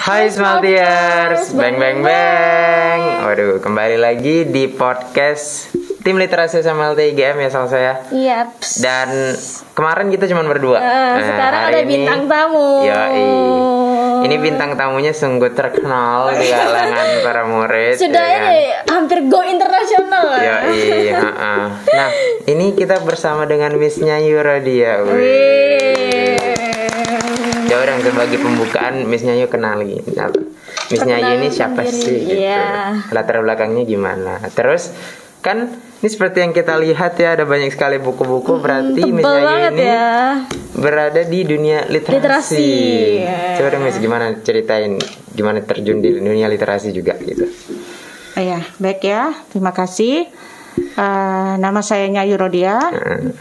Hai Smaltiers, bang bang bang. Waduh, kembali lagi di podcast Tim Literasi Smalti IGM ya sama saya. Iya. Dan kemarin kita cuma berdua. Sekarang ada bintang tamu. Yoi. Ini bintang tamunya sungguh terkenal di kalangan para murid. Sudah ya ini hampir go internasional lah. Yoi. Nah, ini kita bersama dengan Miss Nyayu Rodia. Ya udah, sebagai pembukaan Miss Nyayu kenal lagi. Miss Nyayu ini siapa sih gitu. Latar belakangnya gimana. Terus kan ini seperti yang kita lihat ya, ada banyak sekali buku-buku. Berarti Miss Nyayu ini berada di dunia literasi. Coba dong Miss, gimana ceritain gimana terjun di dunia literasi juga gitu. Ya, baik ya. Terima kasih. Nama saya Nyayu Rodia.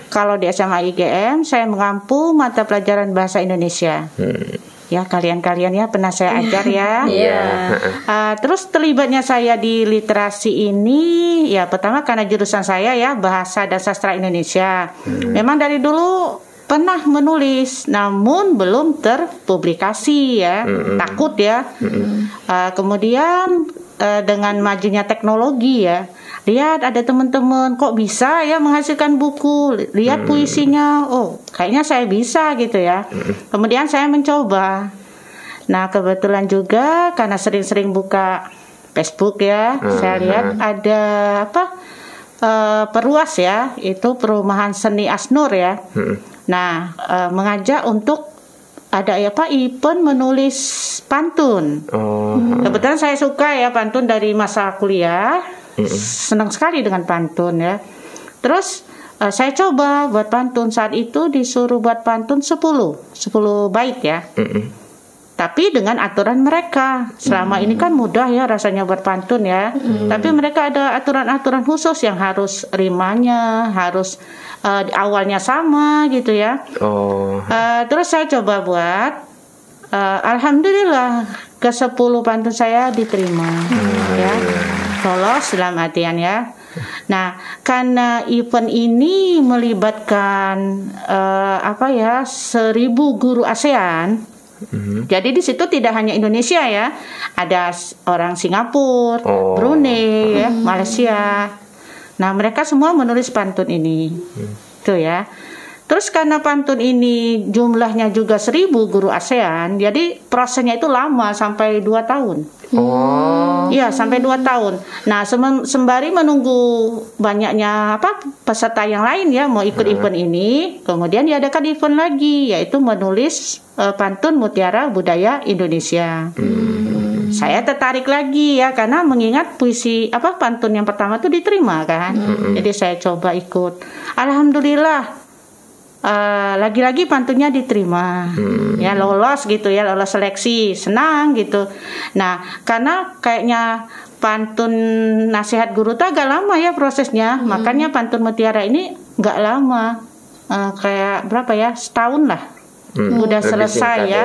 Kalau di SMA IGM saya mengampu mata pelajaran bahasa Indonesia. Ya, kalian-kalian ya pernah saya ajar ya. Terus terlibatnya saya di literasi ini ya pertama karena jurusan saya ya bahasa dan sastra Indonesia. Memang dari dulu pernah menulis, namun belum terpublikasi ya. Takut ya. Kemudian dengan majunya teknologi ya, lihat ada teman-teman kok bisa ya menghasilkan buku, lihat puisinya, oh kayaknya saya bisa gitu ya. Kemudian saya mencoba. Nah kebetulan juga karena sering-sering buka Facebook ya, saya lihat ada Perluas ya, itu Perumahan Seni Asnur ya. Nah mengajak untuk ada event menulis pantun. Kebetulan saya suka ya pantun dari masa kuliah. Senang sekali dengan pantun ya. Terus saya coba buat pantun. Saat itu disuruh buat pantun 10 bait ya. Tapi dengan aturan mereka. Selama ini kan mudah ya rasanya buat pantun ya. Tapi mereka ada aturan-aturan khusus yang harus rimanya, harus awalnya sama gitu ya. Terus saya coba buat. Alhamdulillah ke 10 pantun saya diterima ya. Lolos dalam artian ya. Nah, karena event ini melibatkan 1000 guru ASEAN. Jadi di situ tidak hanya Indonesia ya, ada orang Singapura, Brunei, ya, Malaysia. Nah mereka semua menulis pantun ini, tuh ya. Terus karena pantun ini jumlahnya juga 1000 guru ASEAN, jadi prosesnya itu lama sampai 2 tahun. Iya sampai 2 tahun. Nah sembari menunggu banyaknya peserta yang lain ya mau ikut event ini, kemudian diadakan event lagi yaitu menulis pantun Mutiara Budaya Indonesia. Saya tertarik lagi ya karena mengingat puisi pantun yang pertama itu diterima kan. Jadi saya coba ikut. Alhamdulillah. Lagi-lagi pantunnya diterima, ya lolos gitu ya, lolos seleksi, senang gitu. Nah karena kayaknya pantun nasihat guru tuh agak lama ya prosesnya, makanya pantun Mutiara ini nggak lama, kayak berapa ya, setahun lah, udah selesai ya.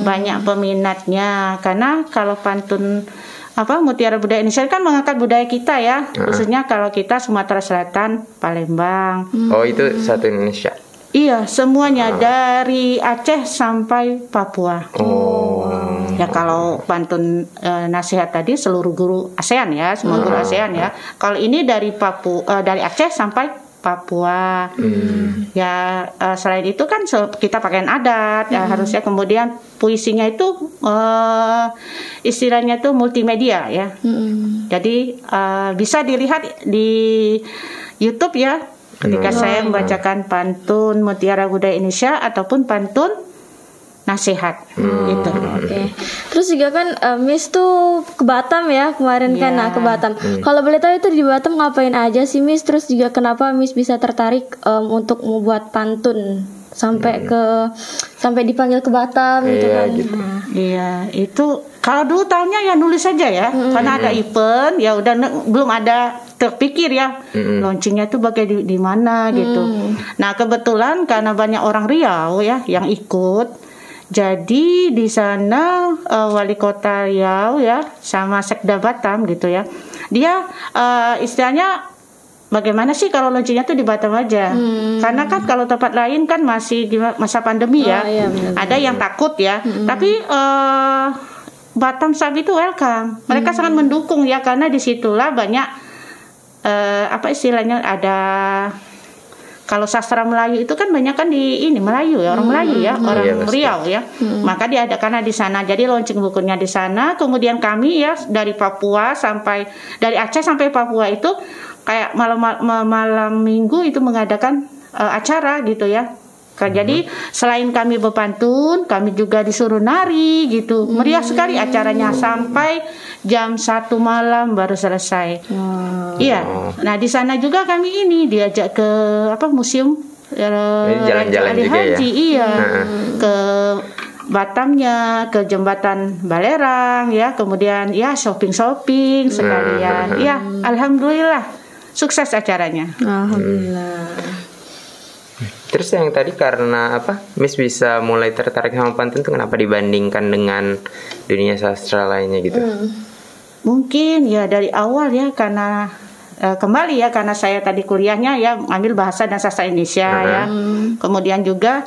Banyak peminatnya karena kalau pantun Mutiara Budaya Indonesia kan mengangkat budaya kita ya, khususnya kalau kita Sumatera Selatan, Palembang. Oh itu satu Indonesia. Iya, semuanya dari Aceh sampai Papua. Ya kalau pantun nasihat tadi seluruh guru ASEAN ya, semua guru ASEAN ya. Kalau ini dari dari Aceh sampai Papua. Ya selain itu kan kita pakaian adat ya harusnya, kemudian puisinya itu istilahnya itu multimedia ya. Jadi bisa dilihat di YouTube ya. Ketika saya membacakan pantun Mutiara Budaya Indonesia ataupun pantun nasihat gitu. Terus juga kan Miss tuh ke Batam ya kemarin kan, ke Batam. Kalau boleh tahu itu di Batam ngapain aja sih Miss? Terus juga kenapa Miss bisa tertarik untuk membuat pantun sampai dipanggil ke Batam gitu kan? Iya, itu kalau dulu tahunya ya nulis saja ya, karena ada event ya udah belum ada terpikir ya launchingnya itu bagai di mana gitu. Nah kebetulan karena banyak orang Riau ya yang ikut, jadi di sana wali kota Riau ya sama Sekda Batam gitu ya, dia istilahnya bagaimana sih kalau launchingnya tuh di Batam aja, karena kan kalau tempat lain kan masih di masa pandemi ya, ada yang takut ya, tapi Batam Sab itu welcome. Mereka sangat mendukung ya, karena disitulah banyak apa istilahnya, ada kalau sastra Melayu itu kan banyak kan di ini Melayu ya, orang Melayu ya, orang Riau ya. Maka diadakan di sana. Jadi launching bukunya di sana. Kemudian kami ya dari Papua sampai dari Aceh sampai Papua itu kayak malam minggu itu mengadakan acara gitu ya. Jadi selain kami berpantun, kami juga disuruh nari gitu. Meriah sekali acaranya sampai jam 1 malam baru selesai. Iya. Nah, di sana juga kami ini diajak ke museum jalan-jalan juga ya. Iya. Ke Batamnya, ke jembatan Balerang ya, kemudian ya shopping sekalian. Ya, alhamdulillah sukses acaranya. Alhamdulillah. Terus yang tadi karena Miss bisa mulai tertarik sama pantun tuh kenapa dibandingkan dengan dunia sastra lainnya gitu? Mungkin ya dari awal ya, karena kembali ya, karena saya tadi kuliahnya ya ambil bahasa dan sastra Indonesia ya. Kemudian juga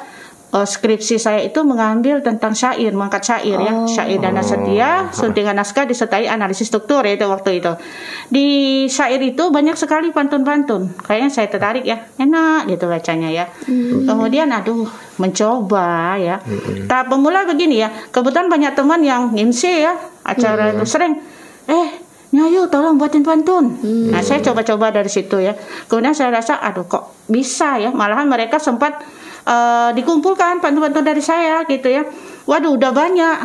skripsi saya itu mengambil tentang syair, mengangkat syair ya, syair dan setia, suntingan naskah disertai analisis struktur ya, itu waktu itu. Di syair itu banyak sekali pantun-pantun. Kayaknya saya tertarik ya, enak gitu bacanya ya. Kemudian mencoba ya. Tahap pemula begini ya, kebetulan banyak teman yang MC ya, acara itu sering Nyayu tolong buatin pantun. Nah, saya coba-coba dari situ ya. Kemudian saya rasa kok bisa ya, malahan mereka sempat dikumpulkan pantun-pantun dari saya gitu ya. Waduh, udah banyak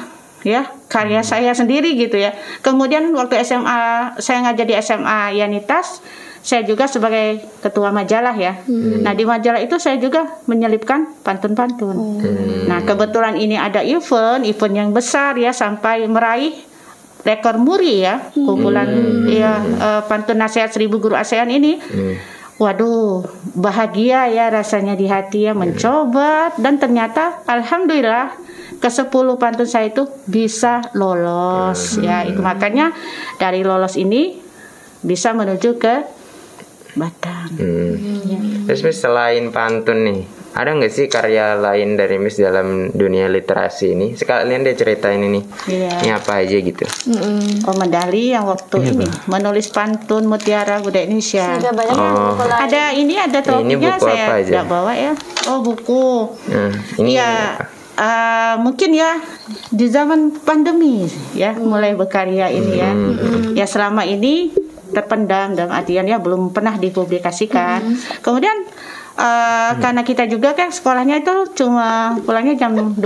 ya karya saya sendiri gitu ya. Kemudian waktu SMA, saya ngajar di SMA Yanitas, saya juga sebagai ketua majalah ya. Nah, di majalah itu saya juga menyelipkan pantun-pantun. Nah, kebetulan ini ada event yang besar ya, sampai meraih rekor muri ya, kumpulan pantun nasihat 1000 guru ASEAN ini. Waduh, bahagia ya rasanya di hati ya, mencoba, dan ternyata alhamdulillah ke-10 pantun saya itu bisa lolos ya. Itu makanya dari lolos ini bisa menuju ke Batam. Terus Miss, selain pantun nih, ada nggak sih karya lain dari Miss dalam dunia literasi ini? Sekalian dia ceritain ini. Ini apa aja gitu? Medali yang waktu ini menulis pantun Mutiara Budaya Indonesia. Ada trofinya, saya tidak bawa ya. Buku. Ini mungkin ya di zaman pandemi ya mulai berkarya ini ya. Ya selama ini terpendam dalam artian ya belum pernah dipublikasikan. Kemudian karena kita juga kan sekolahnya itu cuma pulangnya jam 12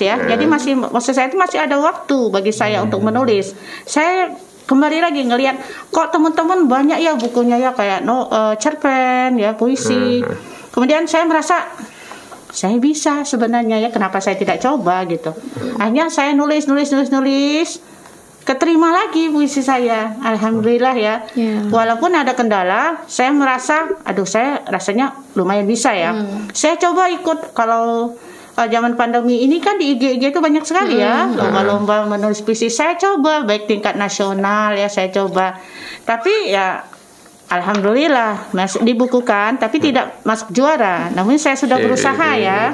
ya. Jadi maksud saya itu masih ada waktu bagi saya untuk menulis. Saya kembali lagi ngelihat kok teman-teman banyak ya bukunya ya, kayak cerpen ya, puisi. Kemudian saya merasa saya bisa sebenarnya ya, kenapa saya tidak coba gitu. Akhirnya saya nulis. Keterima lagi puisi saya, alhamdulillah ya. Walaupun ada kendala, saya merasa, saya rasanya lumayan bisa ya. Saya coba ikut, kalau zaman pandemi ini kan di IG itu banyak sekali ya lomba-lomba menulis puisi. Saya coba baik tingkat nasional ya, saya coba. Tapi ya alhamdulillah masih dibukukan, tapi tidak masuk juara. Namun saya sudah berusaha ya.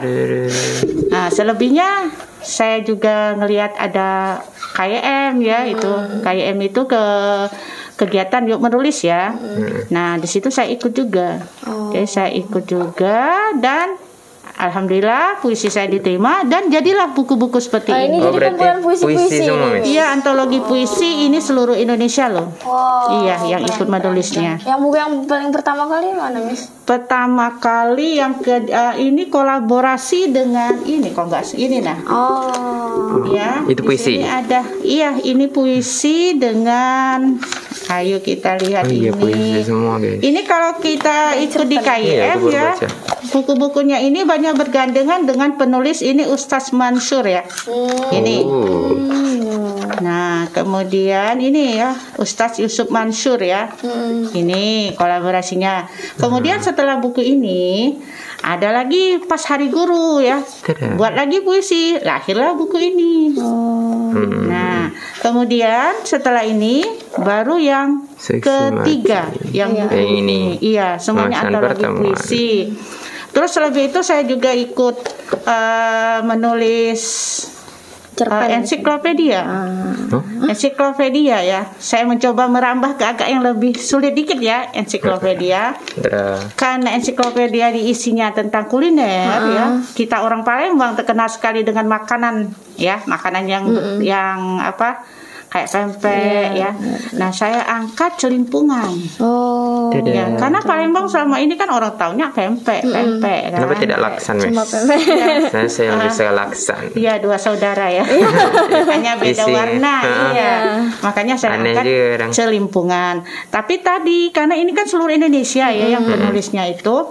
Nah, selebihnya saya juga ngelihat ada KYM ya, itu KYM itu kegiatan yuk menulis ya. Nah, di situ saya ikut juga. Jadi saya ikut juga, dan alhamdulillah puisi saya diterima dan jadilah buku-buku seperti ini. Ini jadi kumpulan puisi-puisi. Iya, antologi puisi ini seluruh Indonesia loh. Iya, yang ikut menulisnya. Yang buku yang paling pertama kali mana, Miss? Pertama kali yang ini kolaborasi dengan ini, kok enggak ini nah. Ya. Itu puisi. Ini ada. Iya, ini puisi dengan, ayo kita lihat ini. Puisi semua, guys. Ini kalau kita ikut di KIM ya. Buku-bukunya ini banyak bergandengan dengan penulis ini Ustaz Mansur ya. Ini. Nah, kemudian ini ya Ustaz Yusuf Mansur ya. Ini kolaborasinya. Kemudian setelah buku ini ada lagi pas Hari Guru ya. Buat lagi puisi, lahirlah buku ini. Nah, kemudian setelah ini baru yang ketiga yang ini. Iya, semuanya antologi puisi. Terus lebih itu saya juga ikut menulis ensiklopedia. Ensiklopedia ya. Saya mencoba merambah ke agak yang lebih sulit dikit ya, ensiklopedia. Karena ensiklopedia diisinya tentang kuliner ya. Kita orang Palembang terkenal sekali dengan makanan ya, makanan yang apa? Kayak pempek ya. Nah, saya angkat celimpungan. Ya, karena Palembang selama ini kan orang taunya pempek kan. Kenapa tidak laksan, Miss? Saya lebih suka laksan. Iya, 2 saudara ya. Hanya beda warna. Iya. Makanya saya angkat celimpungan. Tapi tadi karena ini kan seluruh Indonesia ya yang penulisnya itu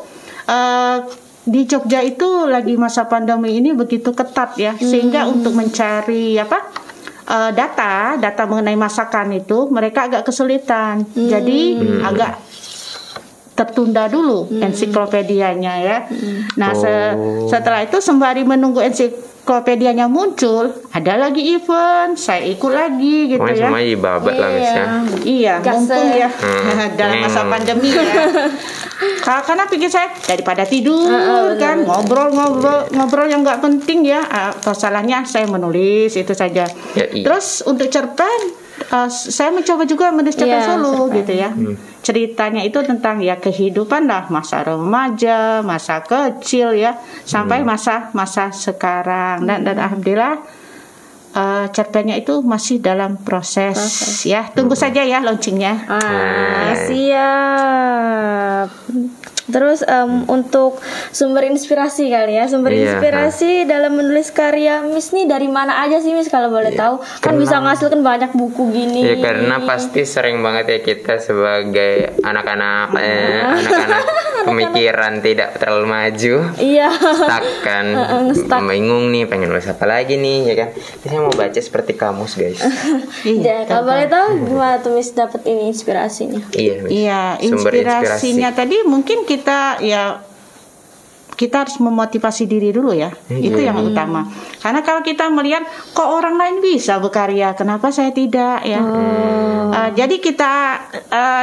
di Jogja itu lagi masa pandemi ini begitu ketat ya, sehingga untuk mencari data mengenai masakan itu mereka agak kesulitan. Jadi agak tertunda dulu ensiklopedianya ya. Nah, setelah itu sembari menunggu ensiklopedianya muncul, ada lagi event, saya ikut lagi gitu ya. Semua ibabat lah, Miss ya. Iya, mumpung ya dalam masa pandemi ya. Karena pikir saya daripada tidur kan ngobrol yang nggak penting ya, masalahnya saya menulis itu saja. Terus untuk cerpen saya mencoba juga menulis cerpen solo gitu ya. Ceritanya itu tentang ya kehidupan lah, masa remaja, masa kecil ya, sampai masa sekarang dan alhamdulillah cerpennya itu masih dalam proses ya. Tunggu saja ya launchingnya. Siap. Terus untuk sumber inspirasi kali ya, inspirasi dalam menulis karya Miss nih dari mana aja sih, Miss, kalau boleh tahu? Kan bisa menghasilkan banyak buku gini. Ya karena pasti sering banget ya kita sebagai anak-anak pemikiran tidak terlalu maju. Stuck kan. Bingung nih pengen nulis apa lagi nih ya kan. Saya mau baca seperti kamus, guys. Kalau boleh tahu gimana tuh Miss dapat ini inspirasinya? Iya, inspirasinya tadi mungkin kita harus memotivasi diri dulu ya. Itu yang utama. Karena kalau kita melihat kok orang lain bisa berkarya, kenapa saya tidak ya? Jadi kita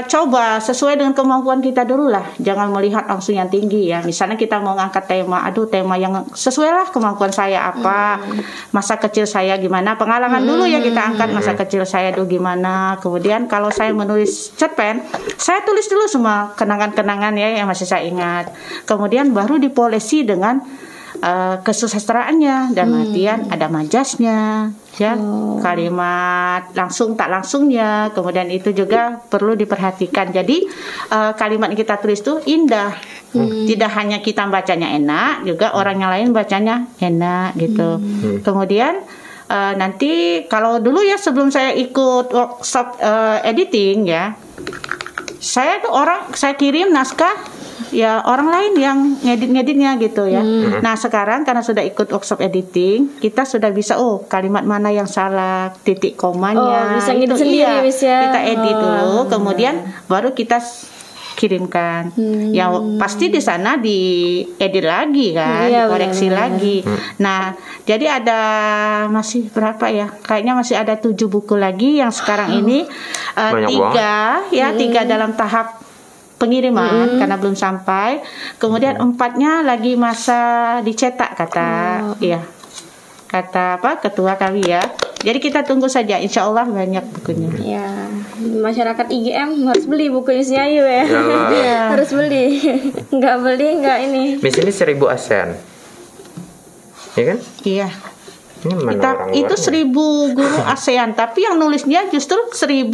coba sesuai dengan kemampuan kita dulu lah. Jangan melihat langsung yang tinggi ya. Misalnya kita mau ngangkat tema yang sesuai lah kemampuan saya apa, masa kecil saya gimana, pengalaman dulu ya kita angkat masa kecil saya dulu gimana. Kemudian kalau saya menulis cerpen, saya tulis dulu semua kenangan-kenangan ya yang masih saya ingat. Kemudian baru polisi dengan kesusastraannya dan artian ada majasnya ya, kalimat langsung tak langsungnya, kemudian itu juga perlu diperhatikan. Jadi kalimat yang kita tulis itu indah, tidak hanya kita bacanya enak, juga orang yang lain bacanya enak gitu. Kemudian nanti kalau dulu ya sebelum saya ikut workshop editing ya, saya kirim naskah ya orang lain yang ngeditnya gitu ya. Nah sekarang karena sudah ikut workshop editing, kita sudah bisa kalimat mana yang salah, titik komanya bisa ngedit sendiri kita edit dulu, kemudian baru kita kirimkan. Ya pasti di sana diedit lagi kan, dikoreksi lagi. Nah jadi ada masih berapa ya? Kayaknya masih ada 7 buku lagi yang sekarang ini 3 dalam tahap pengiriman karena belum sampai. Kemudian 4-nya lagi masa dicetak kata ketua kami ya. Jadi kita tunggu saja, insya Allah banyak bukunya. Ya, masyarakat IGM harus beli bukunya si Ayu ya. Harus beli. Nggak beli nggak ini. Miss ini 1000 ASEAN, ya kan? Iya. Itu 1000 guru ASEAN, tapi yang nulisnya justru 1000.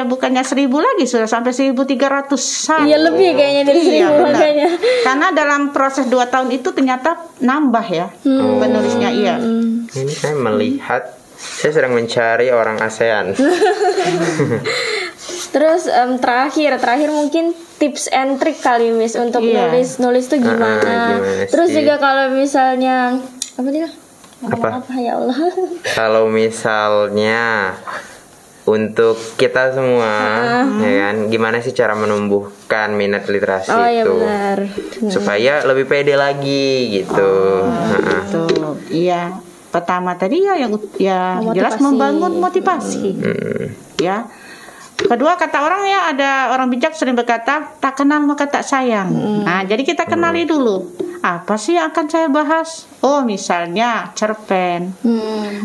Bukannya 1000 lagi, sudah sampai 1300-an. Iya lebih kayaknya dari 1000 makanya. Karena dalam proses 2 tahun itu ternyata nambah ya penulisnya. Ini saya melihat, saya sedang mencari orang ASEAN. Terus terakhir mungkin tips and trick kali Miss untuk nulis tuh gimana. Terus juga kalau misalnya apa ya Allah. Kalau misalnya untuk kita semua ya kan, gimana sih cara menumbuhkan minat literasi itu supaya lebih pede lagi gitu. Iya, pertama tadi yang jelas membangun motivasi. Ya. Kedua, kata orang ada orang bijak sering berkata tak kenal maka tak sayang. Nah, jadi kita kenali dulu apa sih yang akan saya bahas? Oh, misalnya cerpen.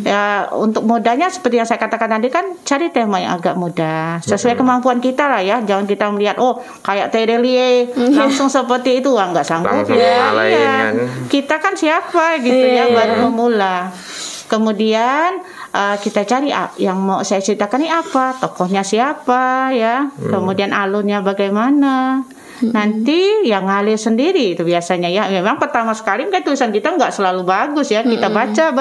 Ya, untuk mudahnya seperti yang saya katakan tadi kan, cari tema yang agak mudah sesuai kemampuan kita lah ya. Jangan kita melihat kayak Terelie langsung seperti itu, nggak sanggup ya. Iya. Kita kan siapa gitu ya, baru memula. Kemudian kita cari yang mau saya ceritakan ini apa, tokohnya siapa ya, kemudian alurnya bagaimana. Nanti yang ngalir sendiri itu biasanya ya. Memang pertama sekali kan tulisan kita nggak selalu bagus ya. Kita baca.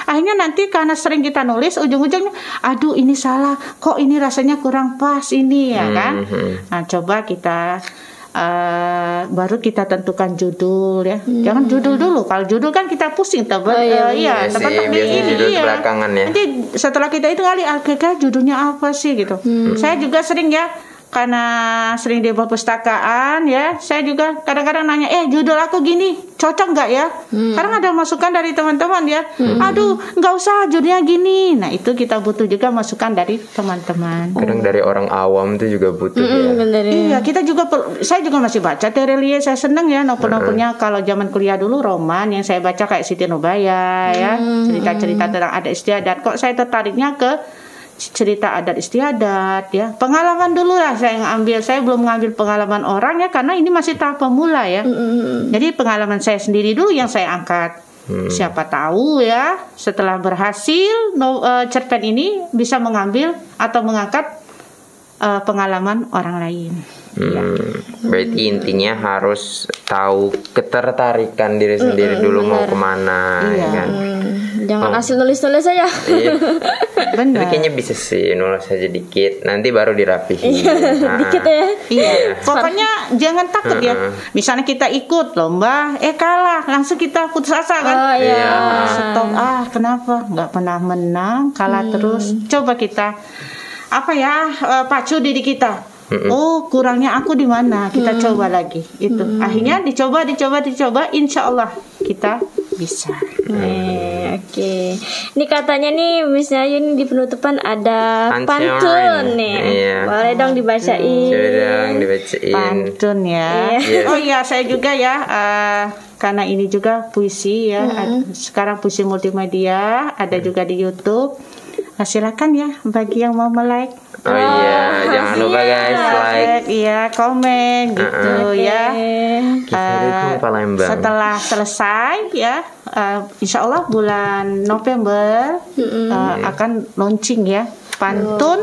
Akhirnya nanti karena sering kita nulis, ujung-ujungnya, aduh ini salah, kok ini rasanya kurang pas ini ya kan. Nah coba kita baru kita tentukan judul ya. Jangan judul dulu. Kalau judul kan kita pusing teman. Teman-teman ini belakangan ya. Nanti setelah kita itu kali akhirnya judulnya apa sih gitu. Saya juga sering ya, karena sering di perpustakaan ya, saya juga kadang-kadang nanya, judul aku gini, cocok nggak ya? Karena ada masukan dari teman-teman ya, aduh nggak usah judulnya gini. Nah itu kita butuh juga masukan dari teman-teman. Kadang dari orang awam itu juga butuh ya. Iya, kita juga saya juga masih baca Terelie, saya seneng ya novel-novelnya. Kalau zaman kuliah dulu roman yang saya baca kayak Siti Nurbaya ya, cerita-cerita tentang adat istiadat. Kok saya tertariknya ke cerita adat istiadat ya, pengalaman dulu lah saya ngambil. Saya belum ngambil pengalaman orang ya, karena ini masih tahap pemula ya. Jadi pengalaman saya sendiri dulu yang saya angkat. Siapa tahu ya setelah berhasil cerpen ini bisa mengambil atau mengangkat pengalaman orang lain. Berarti intinya harus tahu ketertarikan diri sendiri dulu mau kemana ya kan. Jangan asal nulis-nulis aja. Benar. Tapi kayaknya bisa sih nulis aja dikit, nanti baru dirapihin. Dikit ya. Iya. Pokoknya jangan takut ya. Misalnya kita ikut lomba, kalah, langsung kita putus asa kan. Stop. Kenapa? Nggak pernah menang, kalah terus. Coba kita pacu diri kita. Kurangnya aku di mana? Kita coba lagi. Itu. Akhirnya dicoba, insya Allah kita bisa. Oke. Ini katanya nih Miss Nyayu ini di penutupan ada pantun nih. Boleh dong dibacain. Pantun ya. Oh iya, saya juga ya. Karena ini juga puisi ya. Sekarang puisi multimedia, ada juga di YouTube. Silakan ya bagi yang mau like. Jangan lupa guys like, komen gitu ya. Setelah selesai ya, insya Allah bulan November akan launching ya pantun.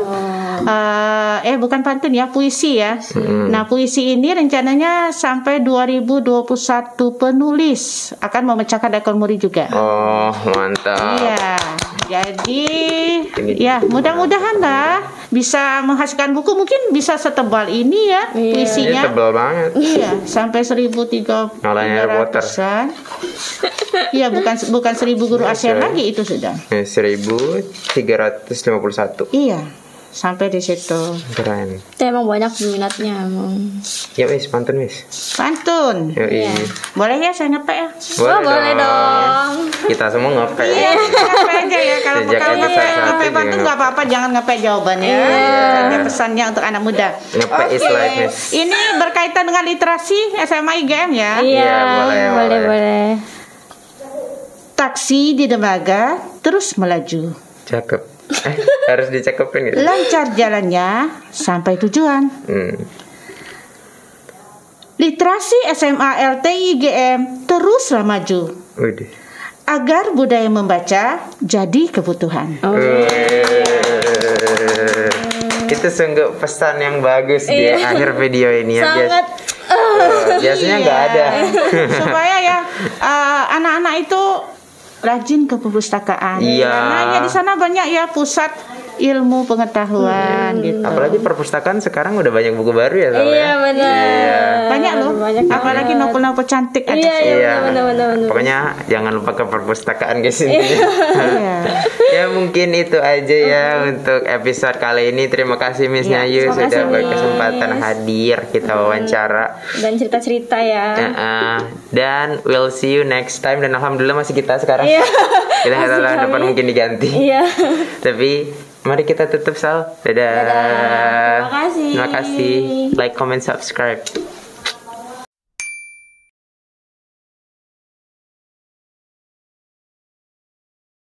Bukan pantun ya, puisi ya. Nah puisi ini rencananya sampai 2021 penulis akan memecahkan rekor muri juga. Mantap. Iya. Jadi ya mudah-mudahan lah bisa menghasilkan buku, mungkin bisa setebal ini ya puisinya. Tebal banget. Iya, sampai 1.300. Iya, bukan 1.000 guru ASEAN lagi itu sudah. 1.351. Iya. Sampai di situ. Keren. Emang banyak peminatnya emang. Ya pantun Pantun. Boleh ya saya ngepek ya? Boleh dong. Kita semua ngepek. Ngepek aja ya. Kalau ngepek pantun nggak apa-apa, jangan ngepek jawabannya. Ada pesannya untuk anak muda. Ngepek is life, Miss. Ini berkaitan dengan literasi SMA IGM ya. Iya, boleh. Taksi di dermaga terus melaju. Cakep. Harus dicakepin gitu. Lancar jalannya sampai tujuan. Literasi SMA LTI IGM teruslah maju. Agar budaya membaca jadi kebutuhan. Itu sungguh pesan yang bagus di akhir video ini ya. Sangat. Biasanya nggak ada. Supaya ya anak-anak itu rajin ke perpustakaan. Karena di sana banyak ya pusat ilmu pengetahuan gitu. Apalagi perpustakaan sekarang udah banyak buku baru ya. Benar. Banyak loh. Apalagi novel-novel cantik ada. Benar. Pokoknya jangan lupa ke perpustakaan guys ini. Ya mungkin itu aja ya untuk episode kali ini. Terima kasih Miss Nyayu sudah berkesempatan hadir, kita wawancara dan cerita-cerita ya. Dan we'll see you next time. Dan alhamdulillah masih kita sekarang. Kita nggak tahu depan mungkin diganti. Tapi mari kita tutup Sal. Dadah. Terima kasih. Like, comment, subscribe.